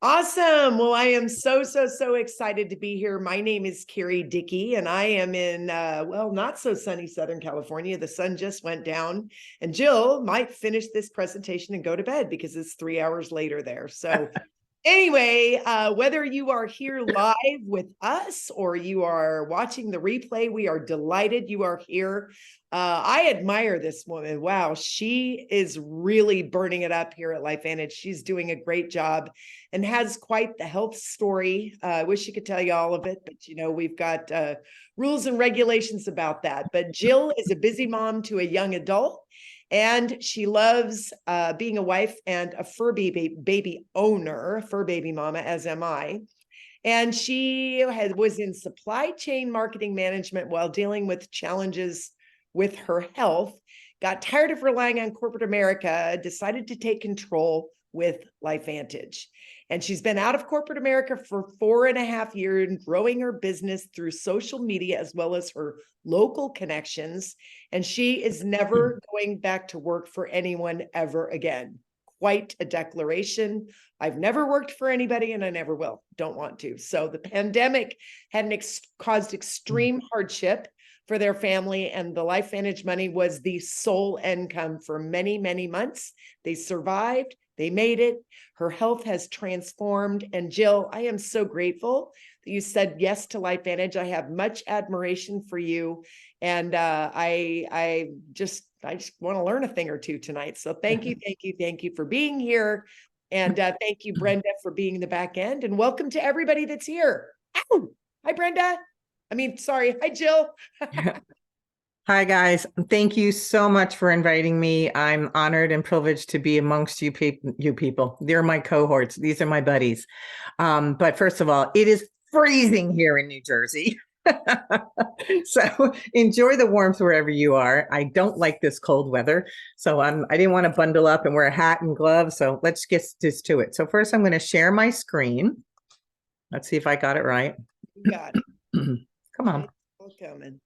Awesome. Well, I am so excited to be here. My name is Carrie Dickey, and I am in, not so sunny Southern California. The sun just went down, and Jill might finish this presentation and go to bed because it's 3 hours later there. So anyway, whether you are here live with us or you are watching the replay, we are delighted you are here. I admire this woman. Wow, she is really burning it up here at LifeVantage. She's doing a great job and has quite the health story. I wish she could tell you all of it, but we've got rules and regulations about that. But Jill is a busy mom to a young adult. And she loves being a wife and a fur baby owner, fur baby mama, as am I. And she was in supply chain marketing management while dealing with challenges with her health, got tired of relying on corporate America, decided to take control with LifeVantage. And she's been out of corporate America for 4.5 years, growing her business through social media as well as her local connections. And she is never going back to work for anyone ever again. Quite a declaration. I've never worked for anybody and I never will. Don't want to. So the pandemic had caused extreme hardship for their family, and the LifeVantage money was the sole income for many months. They survived. They made it. Her health has transformed. And Jill, I am so grateful that you said yes to LifeVantage. I have much admiration for you. And I just want to learn a thing or two tonight. So thank you for being here. And thank you, Brenda, for being in the back end. And welcome to everybody that's here. Ow! Hi, Brenda. Sorry. Hi, Jill. Hi, guys. Thank you so much for inviting me. I'm honored and privileged to be amongst you people. They're my cohorts. These are my buddies. But first of all, it is freezing here in New Jersey. So enjoy the warmth wherever you are. I don't like this cold weather. So I didn't want to bundle up and wear a hat and gloves. So let's get just to it. So first I'm going to share my screen. Let's see if I got it right. You got it. Come on. It's coming.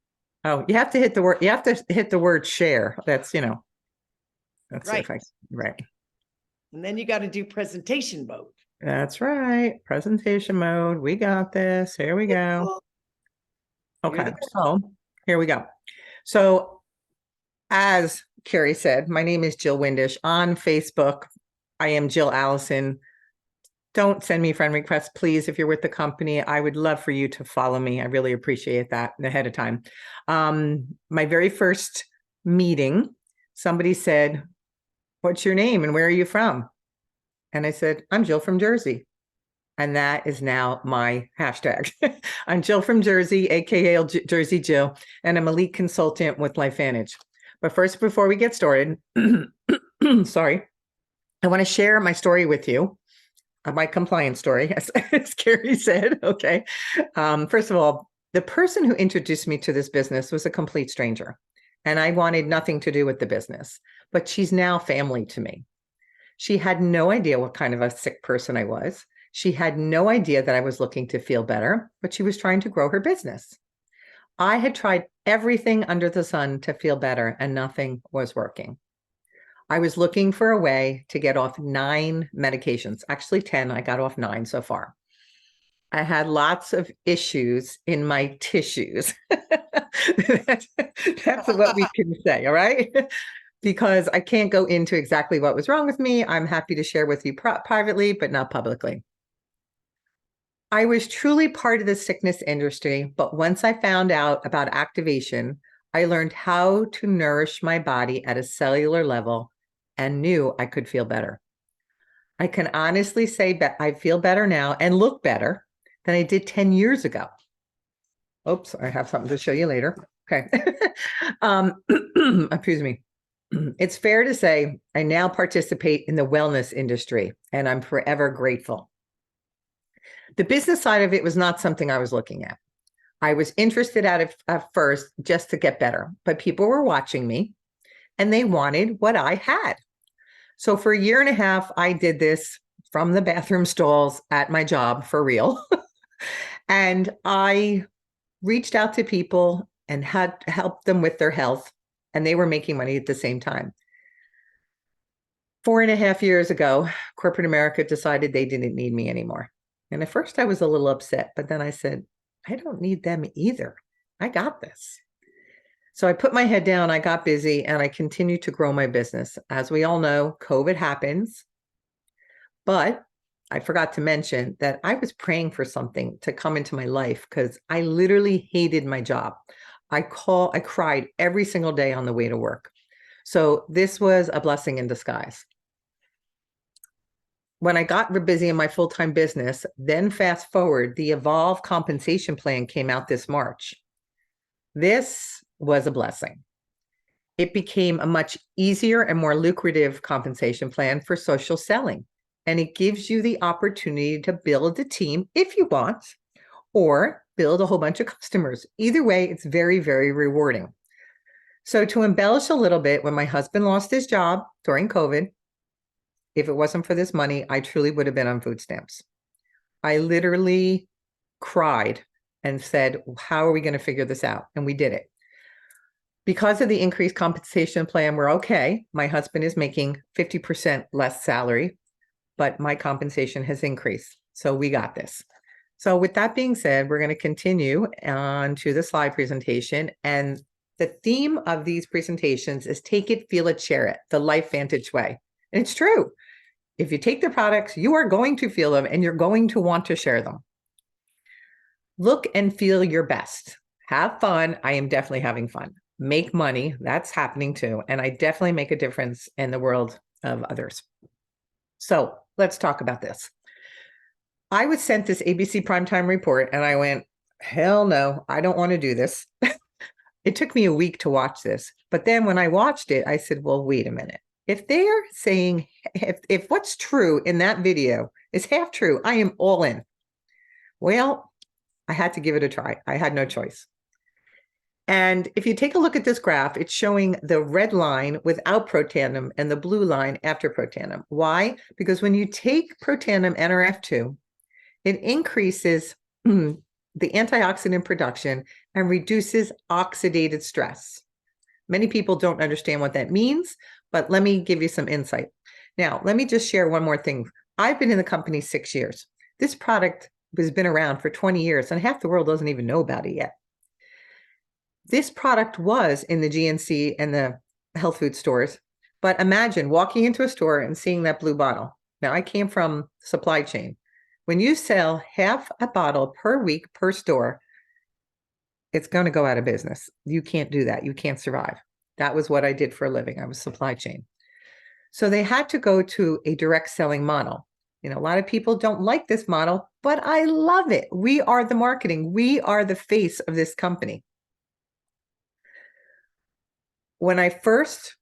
Oh, you have to hit the word. You have to hit the word share. That's, let's right. See if right. And then you got to do presentation mode. That's right. Presentation mode. We got this. Here we go. Okay. So here we go. So as Carrie said, my name is Jill Windish. On Facebook, I am Jill Allison. Don't send me friend requests, please. If you're with the company, I would love for you to follow me. I really appreciate that ahead of time. My very first meeting, somebody said, "What's your name and where are you from?" And I said, "I'm Jill from Jersey." And that is now my hashtag. I'm Jill from Jersey, AKA Jersey Jill, and I'm a lead consultant with LifeVantage. But first, before we get started, sorry, I want to share my story with you. My compliance story, as Carrie said. Okay. First of all, the person who introduced me to this business was a complete stranger, and I wanted nothing to do with the business, but she's now family to me. She had no idea what kind of a sick person I was. She had no idea that I was looking to feel better, but she was trying to grow her business. I had tried everything under the sun to feel better, and nothing was working. I was looking for a way to get off 9 medications, actually 10. I got off 9 so far. I had lots of issues in my tissues. That's what we can say, all right? Because I can't go into exactly what was wrong with me. I'm happy to share with you privately, but not publicly. I was truly part of the sickness industry, but once I found out about activation, I learned how to nourish my body at a cellular level and knew I could feel better. I can honestly say that I feel better now and look better than I did 10 years ago. Oops, I have something to show you later. Okay. Excuse me. It's fair to say I now participate in the wellness industry, and I'm forever grateful. The business side of it was not something I was looking at. I was interested at first just to get better, but people were watching me and they wanted what I had. So for 1.5 years, I did this from the bathroom stalls at my job for real. And I reached out to people and had helped them with their health, and they were making money at the same time. 4.5 years ago, corporate America decided they didn't need me anymore. And at first I was a little upset, but then I said, I don't need them either. I got this. So I put my head down, I got busy, and I continued to grow my business. As we all know, COVID happens, but I forgot to mention that I was praying for something to come into my life because I literally hated my job. I cried every single day on the way to work. So this was a blessing in disguise. When I got busy in my full-time business, then fast forward, the Evolve compensation plan came out this March. This was a blessing. It became a much easier and more lucrative compensation plan for social selling. And it gives you the opportunity to build a team if you want, or build a whole bunch of customers. Either way, it's very, very rewarding. So to embellish a little bit, when my husband lost his job during COVID, if it wasn't for this money, I truly would have been on food stamps. I literally cried and said, how are we going to figure this out? And we did it. Because of the increased compensation plan, we're okay. My husband is making 50% less salary, but my compensation has increased. So we got this. So with that being said, we're going to continue on to the slide presentation. And the theme of these presentations is take it, feel it, share it, the LifeVantage way. And it's true. If you take the products, you are going to feel them and you're going to want to share them. Look and feel your best. Have fun. I am definitely having fun. Make money. That's happening too. And I definitely make a difference in the world of others. So let's talk about this. I was sent this ABC primetime report and I went, hell no, I don't want to do this. It took me a week to watch this. But then when I watched it, I said, well, wait a minute. If they're saying, if what's true in that video is half true, I am all in. Well, I had to give it a try. I had no choice. And if you take a look at this graph, it's showing the red line without Protandim and the blue line after Protandim. Why? Because when you take Protandim NRF2, it increases the antioxidant production and reduces oxidative stress. Many people don't understand what that means, but let me give you some insight. Now, let me just share one more thing. I've been in the company 6 years. This product has been around for 20 years and half the world doesn't even know about it yet. This product was in the GNC and the health food stores, but imagine walking into a store and seeing that blue bottle. Now, I came from supply chain. When you sell half a bottle per week per store, it's going to go out of business. You can't do that. You can't survive. That was what I did for a living. I was supply chain. So they had to go to a direct selling model. You know, a lot of people don't like this model, but I love it. We are the marketing. We are the face of this company. When I first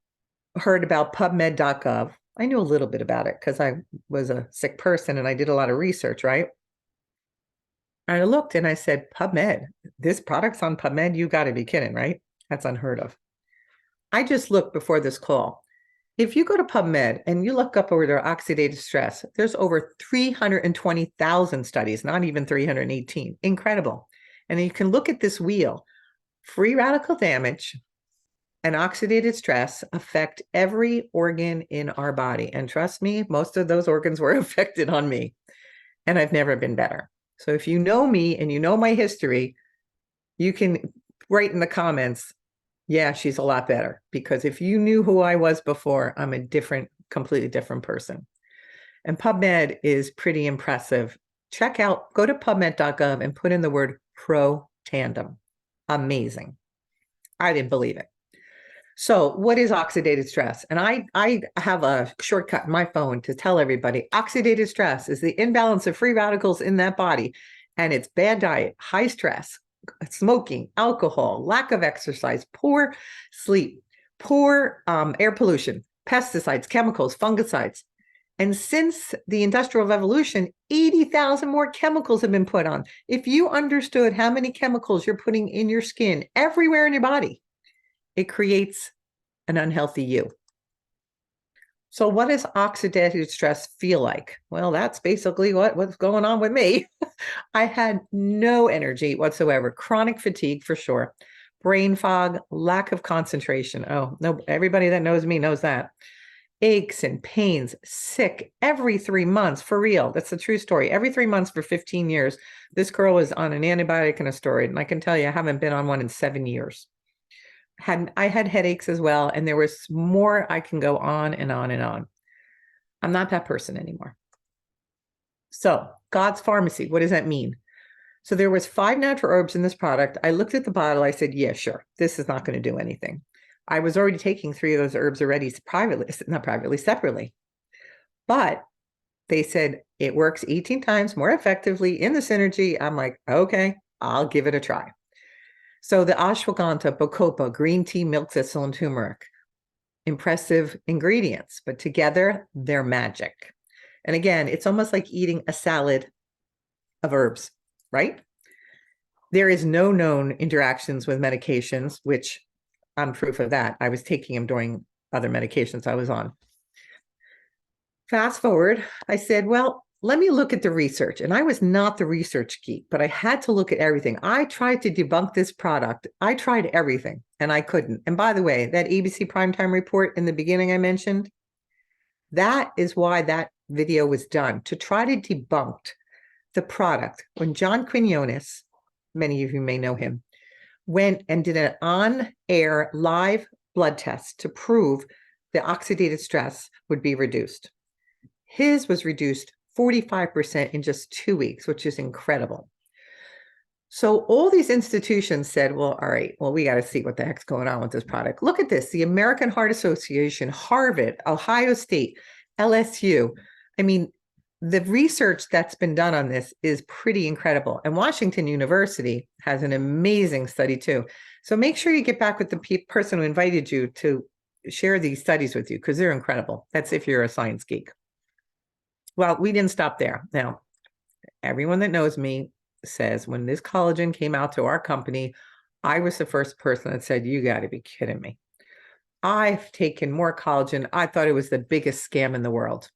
heard about PubMed.gov, I knew a little bit about it because I was a sick person and I did a lot of research, right? And I looked and I said, PubMed, this product's on PubMed? You got to be kidding, right? That's unheard of. I just looked before this call. If you go to PubMed and you look up over their oxidative stress, there's over 320,000 studies, not even 318. Incredible. And you can look at this wheel. Free radical damage and oxidative stress affect every organ in our body. And trust me, most of those organs were affected on me. And I've never been better. So if you know me and you know my history, you can write in the comments, yeah, she's a lot better. Because if you knew who I was before, I'm a completely different person. And PubMed is pretty impressive. Go to PubMed.gov and put in the word Protandim. Amazing. I didn't believe it. So what is oxidative stress? And I have a shortcut in my phone to tell everybody oxidative stress is the imbalance of free radicals in that body. And it's bad diet, high stress, smoking, alcohol, lack of exercise, poor sleep, poor air pollution, pesticides, chemicals, fungicides. And since the Industrial Revolution, 80,000 more chemicals have been put on. If you understood how many chemicals you're putting in your skin, everywhere in your body, it creates an unhealthy you. So what does oxidative stress feel like? Well, that's basically what's going on with me. I had no energy whatsoever, chronic fatigue for sure, brain fog, lack of concentration. Oh, no, everybody that knows me knows that. aches and pains, sick every 3 months, for real. That's the true story. Every 3 months for 15 years, this girl was on an antibiotic and a steroid. And I can tell you, I haven't been on one in 7 years. I had headaches as well. And there was more. I can go on and on and on. I'm not that person anymore. So God's Pharmacy, what does that mean? So there was 5 natural herbs in this product. I looked at the bottle. I said, yeah, sure. This is not going to do anything. I was already taking 3 of those herbs already separately. But they said it works 18 times more effectively in the synergy. I'm like, okay, I'll give it a try. So the ashwagandha, bacopa, green tea, milk thistle, and turmeric, impressive ingredients, but together they're magic. And again, it's almost like eating a salad of herbs, right? There is no known interactions with medications, which I'm proof of that. I was taking them during other medications I was on. Fast forward, I said, well, let me look at the research. And I was not the research geek, but I had to look at everything. I tried to debunk this product. I tried everything and I couldn't. And by the way, that ABC primetime report in the beginning I mentioned, that is why that video was done, to try to debunk the product. When John Quinones, many of you may know him, went and did an on-air live blood test to prove the oxidative stress would be reduced. His was reduced 45% in just 2 weeks, which is incredible. So all these institutions said, well, all right, well, we got to see what the heck's going on with this product. Look at this, the American Heart Association, Harvard, Ohio State, LSU. I mean, the research that's been done on this is pretty incredible. And Washington University has an amazing study too. So make sure you get back with the person who invited you to share these studies with you, because they're incredible. That's if you're a science geek. Well, we didn't stop there. Now, everyone that knows me says when this collagen came out to our company, I was the first person that said, you got to be kidding me. I've taken more collagen. I thought it was the biggest scam in the world.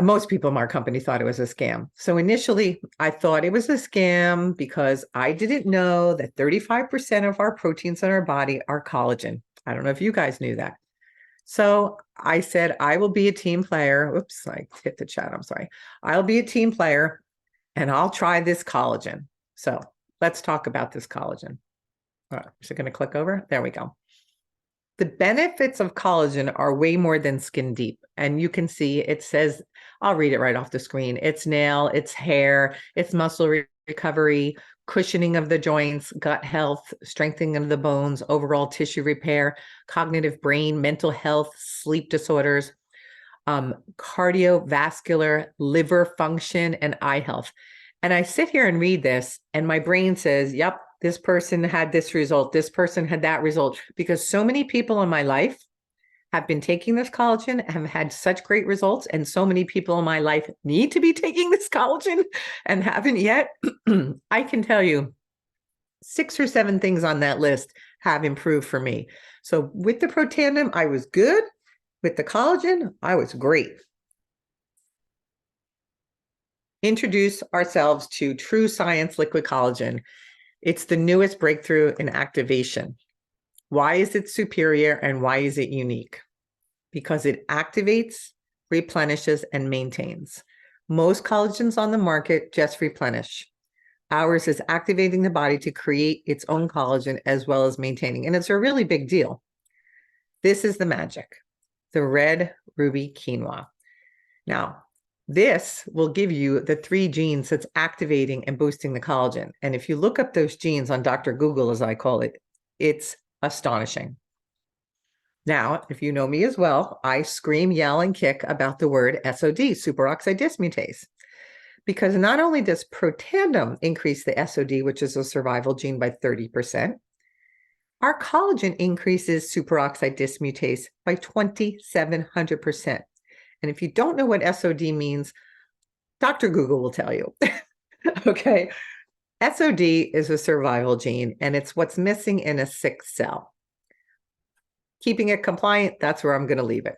Most people in our company thought it was a scam. So initially, I thought it was a scam because I didn't know that 35% of our proteins in our body are collagen. I don't know if you guys knew that. So I said, I will be a team player. Oops, I hit the chat. I'm sorry. I'll be a team player and I'll try this collagen. So let's talk about this collagen. All right, is it going to click over? There we go. The benefits of collagen are way more than skin deep. And you can see it says, I'll read it right off the screen. It's nail, it's hair, it's muscle recovery, cushioning of the joints, gut health, strengthening of the bones, overall tissue repair, cognitive brain, mental health, sleep disorders, cardiovascular, liver function, and eye health. And I sit here and read this and my brain says, yep, this person had this result. This person had that result, because so many people in my life have been taking this collagen, have had such great results. And so many people in my life need to be taking this collagen and haven't yet. I can tell you 6 or 7 things on that list have improved for me. So with the Protandim, I was good. With the collagen, I was great. Introduce ourselves to True Science Liquid Collagen. It's the newest breakthrough in activation. Why is it superior and why is it unique? Because it activates, replenishes, and maintains. Most collagens on the market just replenish. Ours is activating the body to create its own collagen as well as maintaining. And it's a really big deal. This is the magic, the red ruby quinoa. Now, this will give you the 3 genes that's activating and boosting the collagen. And if you look up those genes on Dr. Google, as I call it, it's astonishing. Now, if you know me as well, I scream, yell, and kick about the word SOD, superoxide dismutase, because not only does Protandim increase the SOD, which is a survival gene, by 30%, our collagen increases superoxide dismutase by 2,700%. And if you don't know what SOD means, Dr. Google will tell you. Okay. SOD is a survival gene, and it's what's missing in a sick cell. Keeping it compliant, that's where I'm going to leave it.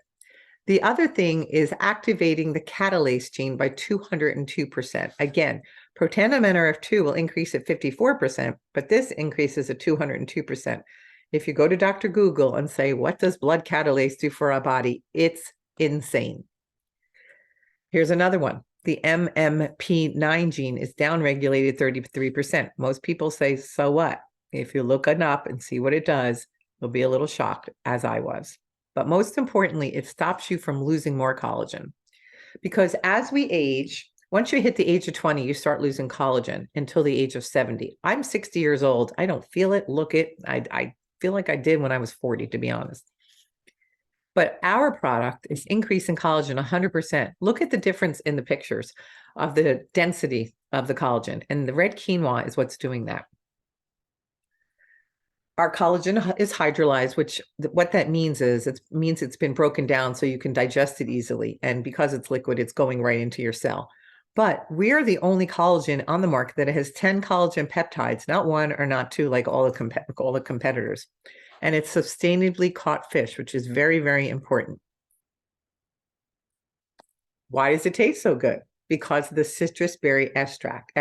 The other thing is activating the catalase gene by 202%. Again, Protandim NRF2 will increase at 54%, but this increases at 202%. If you go to Dr. Google and say, what does blood catalase do for our body? It's insane. Here's another one. The MMP9 gene is downregulated 33%. Most people say, so what? If you look it up and see what it does, you'll be a little shocked, as I was. But most importantly, it stops you from losing more collagen. Because as we age, once you hit the age of 20, you start losing collagen until the age of 70. I'm 60 years old. I don't feel it, look it. I feel like I did when I was 40, to be honest. But our product is increasing collagen 100%. Look at the difference in the pictures of the density of the collagen. And the red quinoa is what's doing that. Our collagen is hydrolyzed, which what that means is it means it's been broken down so you can digest it easily. And because it's liquid, it's going right into your cell. But we're the only collagen on the market that has 10 collagen peptides, not one or not two, like all the competitors. And it's sustainably caught fish, which is very, very important. Why does it taste so good? Because of the citrus berry extract.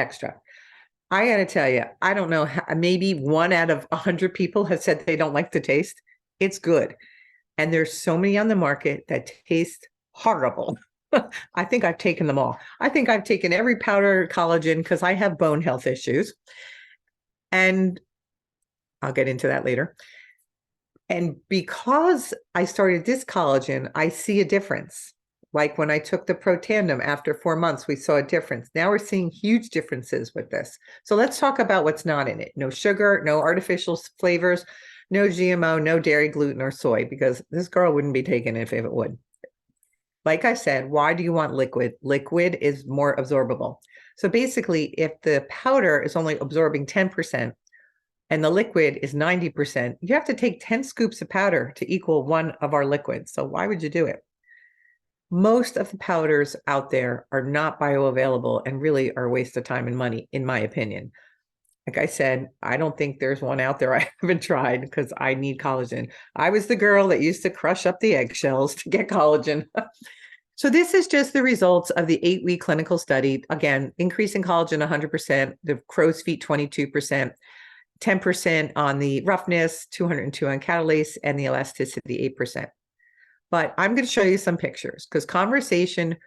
I got to tell you, I don't know, maybe 1 out of 100 people have said they don't like the taste. It's good. And there's so many on the market that taste horrible. I think I've taken them all. I think I've taken every powder collagen because I have bone health issues. And I'll get into that later. And because I started this collagen, I see a difference. Like when I took the Protandim after 4 months, we saw a difference. Now we're seeing huge differences with this. So let's talk about what's not in it. No sugar, no artificial flavors, no GMO, no dairy, gluten, or soy, because this girl wouldn't be taking it if it would. Like I said, why do you want liquid? Liquid is more absorbable. So basically, if the powder is only absorbing 10%, and the liquid is 90%, you have to take 10 scoops of powder to equal 1 of our liquids. So why would you do it? Most of the powders out there are not bioavailable and really are a waste of time and money, in my opinion. Like I said, I don't think there's one out there I haven't tried because I need collagen. I was the girl that used to crush up the eggshells to get collagen. So this is just the results of the 8-week clinical study. Again, increasing collagen 100%, the crow's feet 22%. 10% on the roughness, 202 on catalase, and the elasticity 8%. But I'm going to show you some pictures because documentation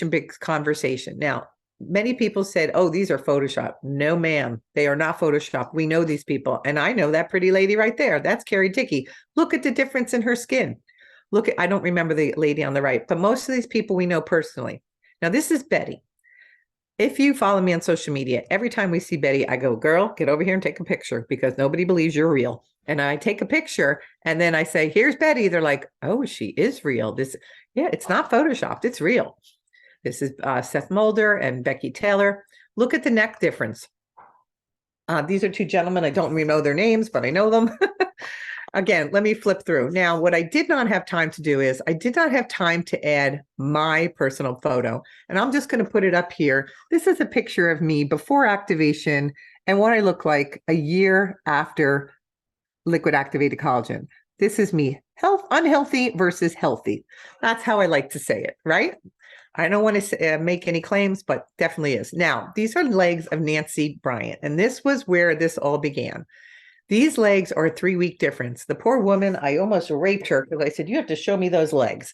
beats conversation. Now, many people said, oh, these are Photoshop. No, ma'am, they are not Photoshop. We know these people. And I know that pretty lady right there. That's Carrie Dickey. Look at the difference in her skin. I don't remember the lady on the right, but most of these people we know personally. Now, this is Betty. If you follow me on social media, every time we see Betty, I go, girl, get over here and take a picture because nobody believes you're real. And I take a picture and then I say, here's Betty. They're like, oh, she is real. It's not Photoshopped. It's real. This is Seth Mulder and Becky Taylor. Look at the neck difference. These are 2 gentlemen. I don't really know their names, but I know them. Again, let me flip through. Now, what I did not have time to do is I did not have time to add my personal photo. And I'm just going to put it up here. This is a picture of me before activation and what I look like a year after liquid activated collagen. This is me, unhealthy versus healthy. That's how I like to say it, right? I don't want to make any claims, but definitely is. Now, these are legs of Nancy Bryant, and this was where this all began. These legs are a 3-week difference. The poor woman, I almost raped her because I said, you have to show me those legs.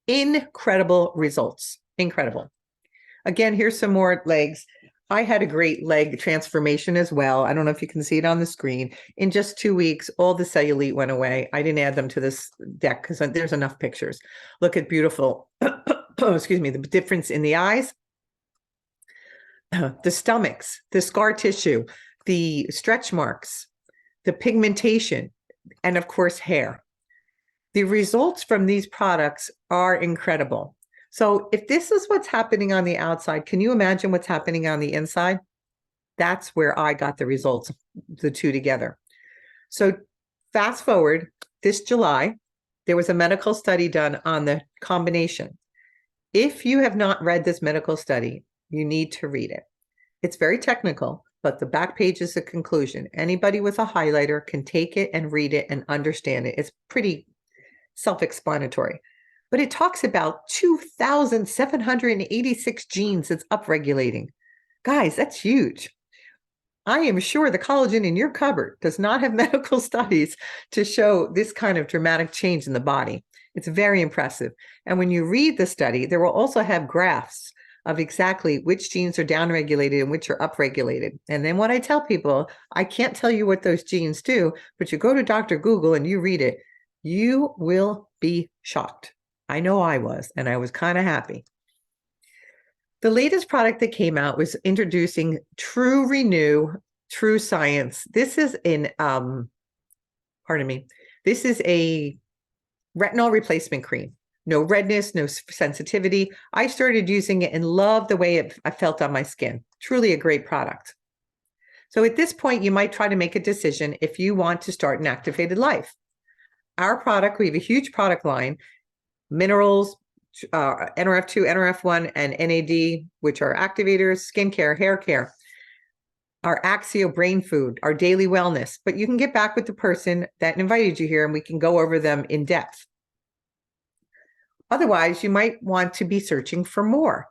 Incredible results. Incredible. Again, here's some more legs. I had a great leg transformation as well. I don't know if you can see it on the screen. In just 2 weeks, all the cellulite went away. I didn't add them to this deck because there's enough pictures. Look at beautiful, excuse me, the difference in the eyes, the stomachs, the scar tissue, the stretch marks, the pigmentation, and of course, hair. The results from these products are incredible. So if this is what's happening on the outside, can you imagine what's happening on the inside? That's where I got the results, the 2 together. So fast forward, this July, there was a medical study done on the combination. If you have not read this medical study, you need to read it. It's very technical, but the back page is the conclusion. Anybody with a highlighter can take it and read it and understand it. It's pretty self-explanatory. But it talks about 2,786 genes it's upregulating. Guys, that's huge. I am sure the collagen in your cupboard does not have medical studies to show this kind of dramatic change in the body. It's very impressive. And when you read the study, there will also have graphs of exactly which genes are downregulated and which are upregulated. And then what I tell people, I can't tell you what those genes do, but you go to Dr. Google and you read it, you will be shocked. I know I was, and I was kind of happy. The latest product that came out was introducing True Renew, True Science. This is this is a retinol replacement cream. No redness, no sensitivity. I started using it and loved the way I felt on my skin. Truly a great product. So at this point, you might try to make a decision if you want to start an activated life. Our product, we have a huge product line, minerals, NRF2, NRF1, and NAD, which are activators, skincare, hair care, our Axio brain food, our daily wellness. But you can get back with the person that invited you here and we can go over them in depth. Otherwise, you might want to be searching for more.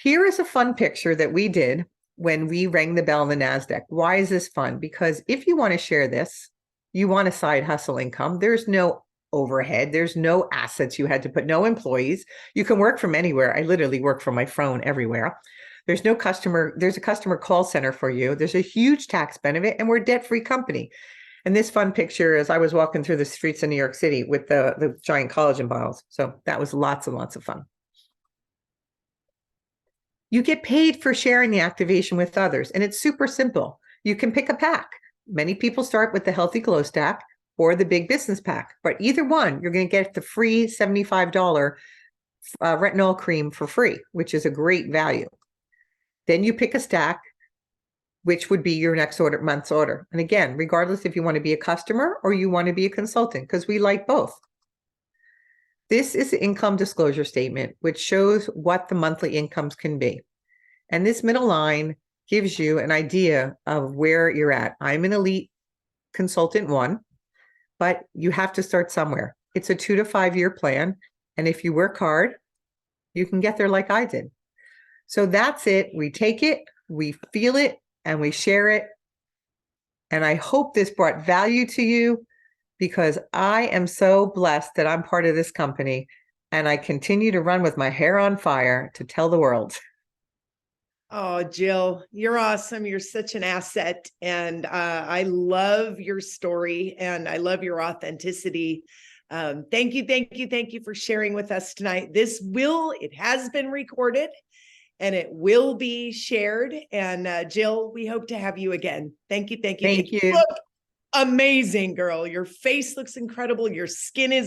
Here is a fun picture that we did when we rang the bell on the NASDAQ. Why is this fun? Because if you want to share this, you want a side hustle income, there's no overhead, there's no assets you had to put, no employees. You can work from anywhere. I literally work from my phone everywhere. There's no customer, there's a customer call center for you. There's a huge tax benefit, and we're a debt-free company. And this fun picture is I was walking through the streets of New York City with the giant collagen bottles. So that was lots and lots of fun. You get paid for sharing the activation with others, and it's super simple. You can pick a pack. Many people start with the Healthy Glow Stack or the Big Business Pack, but either one, you're going to get the free $75 retinol cream for free, which is a great value. Then you pick a stack, which would be your next month's order. And again, regardless if you want to be a customer or you want to be a consultant, because we like both. This is the income disclosure statement, which shows what the monthly incomes can be. And this middle line gives you an idea of where you're at. I'm an elite consultant 1, but you have to start somewhere. It's a 2 to 5 year plan. And if you work hard, you can get there like I did. So that's it. We take it, we feel it, and we share it. And I hope this brought value to you, because I am so blessed that I'm part of this company, and I continue to run with my hair on fire to tell the world. Oh, Jill, you're awesome. You're such an asset. And I love your story and I love your authenticity. Thank you for sharing with us tonight. It has been recorded and it will be shared. And Jill, we hope to have you again. Thank you. Thank you. Look amazing, girl. Your face looks incredible. Your skin is